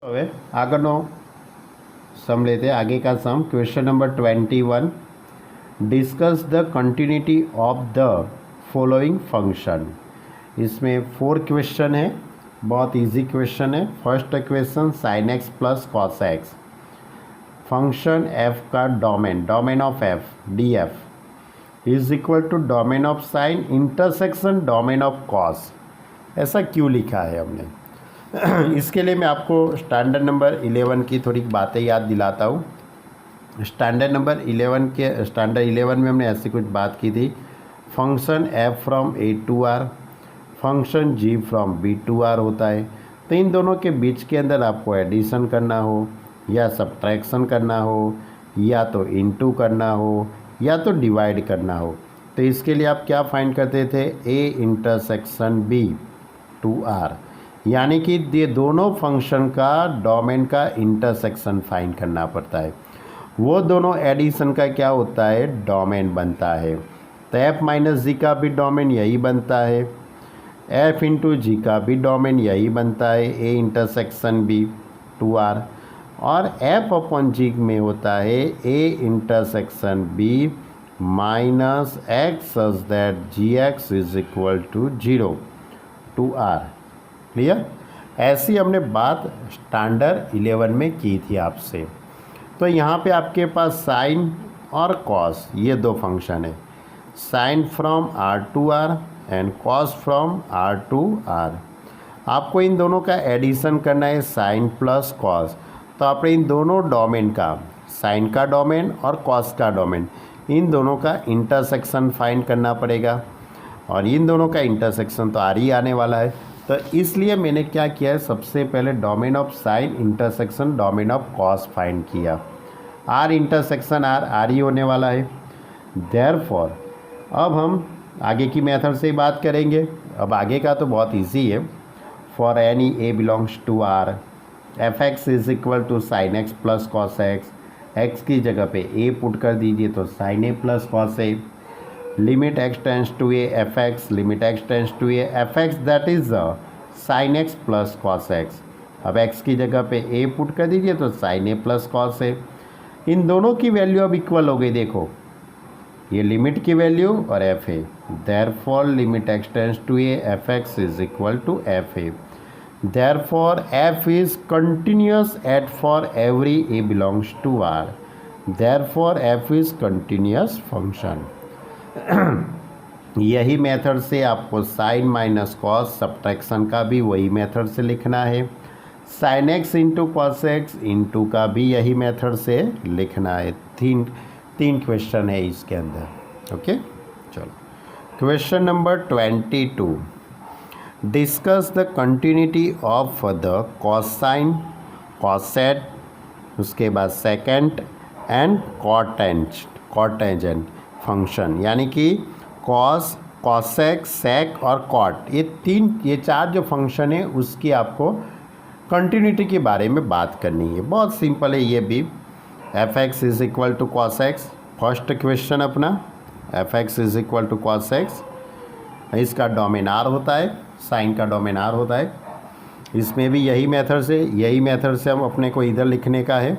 હવે આગળનો સમ લેते आगे का some question number 21 discuss the continuity of the following function. इसमें 4 क्वेश्चन है, बहुत इजी क्वेश्चन है। First question sine x plus cos x, function f का domain of f D f is equal to domain of sine intersection domain of cos. ऐसा क्यों लिखा है हमने? इसके लिए मैं आपको स्टैंडर्ड नंबर 11 की थोड़ी बातें याद दिलाता हूँ। स्टैंडर्ड 11 में हमने ऐसी कुछ बात की थी। Function f from a to r, function g from b to r होता है। तो इन दोनों के बीच के अंदर आपको एडिशन करना हो या सब्ट्रैक्शन करना हो या तो इनटू करना हो या तो डिवाइड करना हो, तो इसके लिए आप क्या फाइंड करते थे? A intersection b to r, यानी कि ये दोनों फंक्शन का डोमेन का इंटरसेक्शन फाइंड करना पड़ता है। वो दोनों एडिशन का क्या होता है? डोमेन बनता है। तो एफ माइनस जी का भी डोमेन यही बनता है, एफ इंटू जी का भी डोमेन यही बनता है, a intersection b to r. और एफ अपॉन जी में होता है a intersection b minus x such that g x is equal to 0 to r. Clear? ऐसी हमने बात स्टैंडर्ड 11 में की थी आपसे। तो यहाँ पे आपके पास साइन और कॉस ये दो फंक्शन है, sine from r to r and cos from r to r. आपको इन दोनों का एडिशन करना है, साइन प्लस कॉस। तो आपने इन दोनों डोमेन का, साइन का डोमेन और कॉस का डोमेन, इन दोनों का इंटरसेक्शन फाइंड करना पड़ेगा। और इन दोनों का इंटरसेक्शन तो आर ही आने वाला है। तो इसलिए मैंने क्या किया है, सबसे पहले domain of sine intersection domain of cos find किया। आर इंटरसेक्शन आर ही होने वाला है। देयरफॉर अब हम आगे की मेथड से बात करेंगे। अब आगे का तो बहुत इजी है। For any a belongs to are, f x is equal to sine x plus cos x. X की जगह पे ए पुट कर दीजिए तो sine a plus cos a. Limit x tends to a f x, limit x tends to a f x that is sine x plus cos x. अब x की जगह पे ए पुट कर दीजिए तो साइन ए प्लस कॉस ए। इन दोनों की value अब इक्वल हो गई। देखो ये लिमिट की वैल्यू और f a, therefore limit x tends to a f x is equal to f a. Therefore f is continuous at for every a belongs to r. Therefore f is continuous function. यही method से आपको sign minus cos subtraction का भी वही method से लिखना है। Sine x into cos x into का भी यही मेथड से लिखना है। तीन क्वेश्चन है इसके अंदर। ओके, चलो question number 22 discuss the continuity of the cosine कॉसेट, उसके बाद सेकेंड एंड कॉटेंजेंट फंक्शन, यानी कि कॉस, कॉसेक, सेक और कॉट, ये चार जो फंक्शन है उसकी आपको कंटिन्यूटी के बारे में बात करनी है। बहुत सिंपल है ये भी। F x is equal to cos x, first question अपना, f x is equal to cos x. इसका डोमेन आर होता है, साइन का डोमेन आर होता है। इसमें भी यही मेथड से हम अपने को इधर लिखने का है।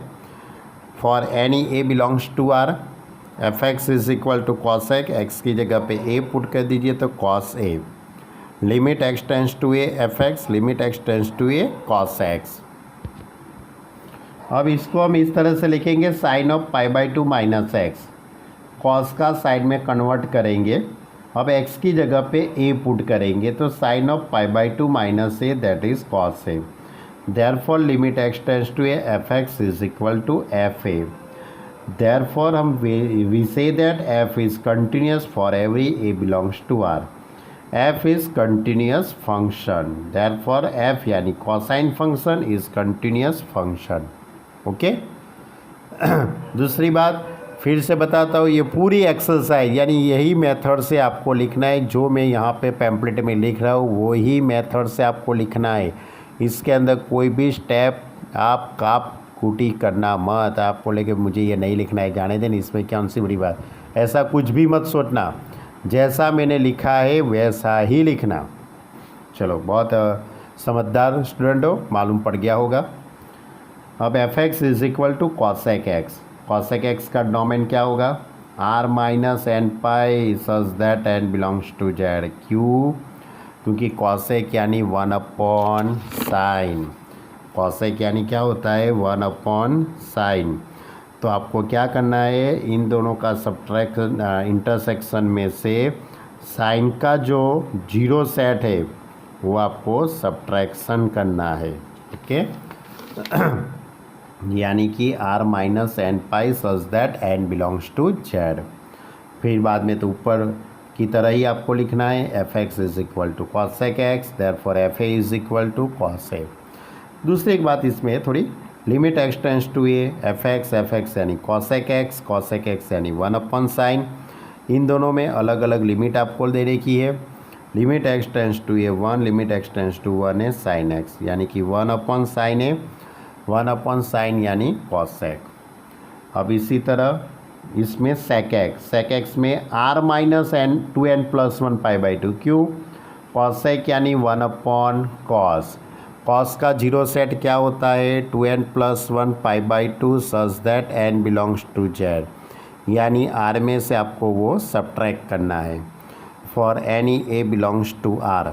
For any a belongs to are, f x is equal to cos x, x की जगह पे ए पुट कर दीजिए तो cos a. Limit x tends to a f x, limit x tends to a cos x. अब इसको हम इस तरह से लिखेंगे, sine of pi by two minus x. Cos का साइड में कन्वर्ट करेंगे, अब एक्स की जगह पे ए पुट करेंगे तो sine of pi by two minus a that is cos a. Therefore limit x tends to a f x is equal to f a. Therefore we say that f is continuous for every a belongs to R. f is continuous function. Therefore f यानी cosine function is continuous function. Okay दूसरी बात फिर से बताता हूँ, ये पूरी exercise यानी यही मेथड से आपको लिखना है। जो मैं यहाँ पे पैम्पलेट में लिख रहा हूँ वही मेथड से आपको लिखना है। इसके अंदर कोई भी स्टेप आप काप कूटी करना मत। आप बोले कि मुझे ये नहीं लिखना है, जाने दें, इसमें कौन सी बड़ी बात। ऐसा कुछ भी मत सोचना, जैसा मैंने लिखा है वैसा ही लिखना। चलो बहुत समझदार स्टूडेंट हो, मालूम पड़ गया होगा। अब f x is equal to cosec x. Cosec x का डोमेन क्या होगा, r minus n pi such that n belongs to z. क्यों, क्योंकि कॉसेक यानी 1 साइन। कॉसेक यानी क्या होता है, 1 साइन। तो आपको क्या करना है, इन दोनों का सब्ट्रैक्ट इंटरसेक्शन में से साइन का जो जीरो सेट है वो आपको सब्ट्रैक्शन करना है। ओके यानी कि r minus n pi such that n belongs to z. फिर बाद में तो ऊपर की तरह ही आपको लिखना है, f x is equal to cosec x, therefore f a is equal to cosec. दूसरी एक बात इसमें थोड़ी, limit x tends to a, f x यानी कॉसेक एक्स यानी 1 साइन। इन दोनों में अलग अलग लिमिट आपको दे रखी है। Limit x tends to a 1, limit x tends to 1 है साइन एक्स, यानी कि 1 साइन है, 1 साइन यानी कॉसेक। अब इसी तरह इसमें सेक एक्स में आर माइनस एन 2n + 1 π/2। क्यों, कॉसेक यानी 1 कॉस। कॉस का जीरो सेट क्या होता है, 2n + 1 π/2 such that n belongs to Z, यानी आर में से आपको वो सब्ट्रैक्ट करना है। For any a belongs to are,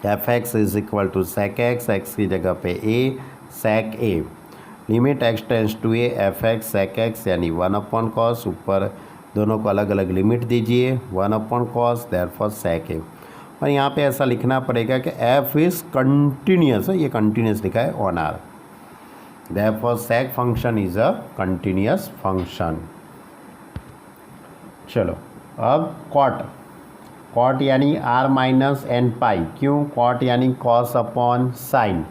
f x is equal to sec x की जगह पे a sec a. Limit x tends to a, f x sec x यानी 1 कॉस, ऊपर दोनों को अलग अलग लिमिट दीजिए, 1 कॉस देयरफॉर सेक ए। और यहाँ पे ऐसा लिखना पड़ेगा कि एफ इज़ कंटिन्यूस, ये कंटिन्यूस लिखा है on r, therefore sec function is a continuous function. चलो अब कॉट यानी आर माइनस एन पाई। क्यों, कॉट यानी कॉस अपॉन साइन,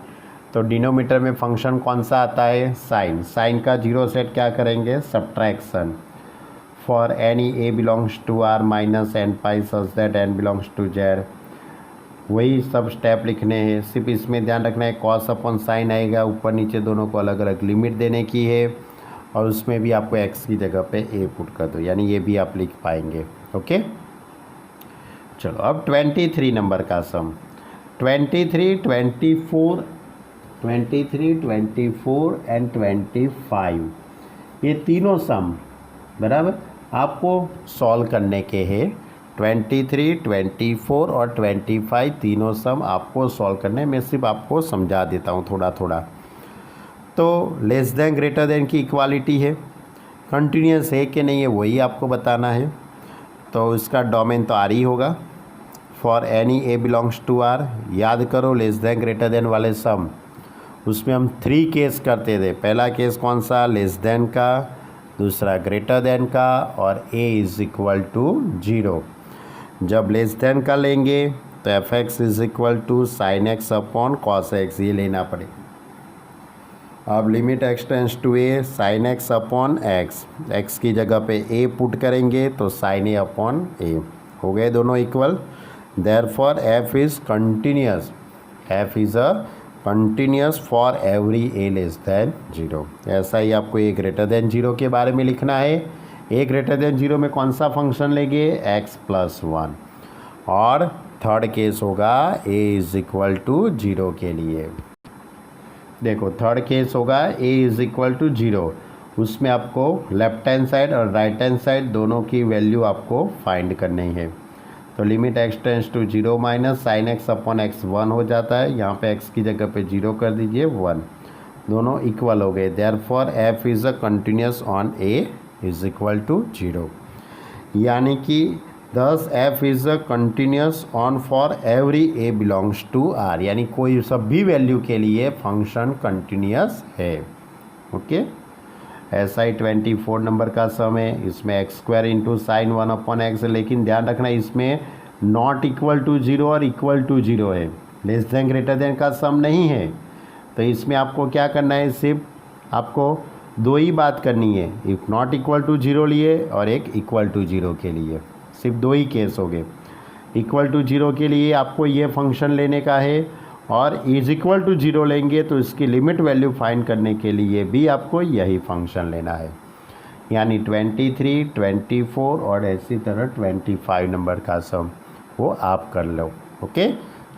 तो डिनोमीटर में फंक्शन कौन सा आता है, साइन। साइन का जीरो सेट क्या करेंगे, subtraction. For any a belongs to R minus n pi such that n belongs to Z, वही सब स्टेप लिखने हैं। सिर्फ इसमें ध्यान रखना है कॉस अपॉन साइन आएगा, ऊपर नीचे दोनों को अलग अलग लिमिट देने की है, और उसमें भी आपको एक्स की जगह पे ए पुट कर दो, यानी ये भी आप लिख पाएंगे। ओके चलो अब 23 नंबर का सम, 23, 24 एंड 25, ये तीनों सम बराबर आपको सॉल्व करने के हैं। 23, 24 और 25 तीनों सम आपको सॉल्व करने, मैं सिर्फ आपको समझा देता हूँ थोड़ा थोड़ा। तो लेस देन ग्रेटर देन की इक्वालिटी है, कंटिन्यूस है कि नहीं है वही आपको बताना है। तो इसका डोमेन तो आर ही होगा। For any a belongs to R, याद करो लेस देन ग्रेटर देन वाले सम, उसमें हम 3 केस करते थे। पहला केस कौन सा, लेस देन का, दूसरा ग्रेटर देन का, और ए इज़ इक्वल टू 0। जब लेस देन का लेंगे तो f x is equal to sine x upon cos x, ये लेना पड़ेगा। अब limit x tends to a, sine x upon x, x की जगह पे ए पुट करेंगे तो साइन ए अपॉन ए, हो गए दोनों equal. Therefore F is continuous, F is a continuous for every A less than 0। ऐसा ही आपको ए ग्रेटर देन 0 के बारे में लिखना है। ए ग्रेटर देन 0 में कौन सा फंक्शन लेंगे, x + 1, और थर्ड केस होगा a इज़ इक्वल टू 0 के लिए। देखो थर्ड केस होगा a इज़ इक्वल टू 0, उसमें आपको लेफ्ट हैंड साइड और राइट हैंड साइड दोनों की वैल्यू आपको फाइंड करनी है। तो limit x tends to 0 minus sine x upon x 1 हो जाता है, यहाँ पे x की जगह पे 0 कर दीजिए 1, दोनों इक्वल हो गए। Therefore f is a continuous on a is equal to 0, यानी कि thus f is a continuous on for every a belongs to r, यानी कोई सभी वैल्यू के लिए फंक्शन कंटिन्यूस है। ओके ऐसा ही 24 नंबर का सम है, इसमें x² into sine 1 upon x, लेकिन ध्यान रखना इसमें नॉट इक्वल टू 0 और इक्वल टू 0 है, लेस देन ग्रेटर देन का सम नहीं है। तो इसमें आपको क्या करना है, सिर्फ आपको दो ही बात करनी है, एक नॉट इक्वल टू 0 लिए और एक इक्वल टू 0 के लिए, सिर्फ दो ही केस हो गए। इक्वल टू 0 के लिए आपको ये फंक्शन लेने का है, और इज इक्वल टू 0 लेंगे तो इसकी लिमिट वैल्यू फाइंड करने के लिए भी आपको यही फंक्शन लेना है। यानी 23, 24 और इसी तरह 25 नंबर का सम वो आप कर लो। ओके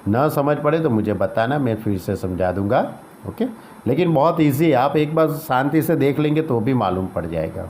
ना समझ पड़े तो मुझे बताना, मैं फिर से समझा दूंगा। ओके लेकिन बहुत इजी है, आप एक बार शांति से देख लेंगे तो भी मालूम पड़ जाएगा।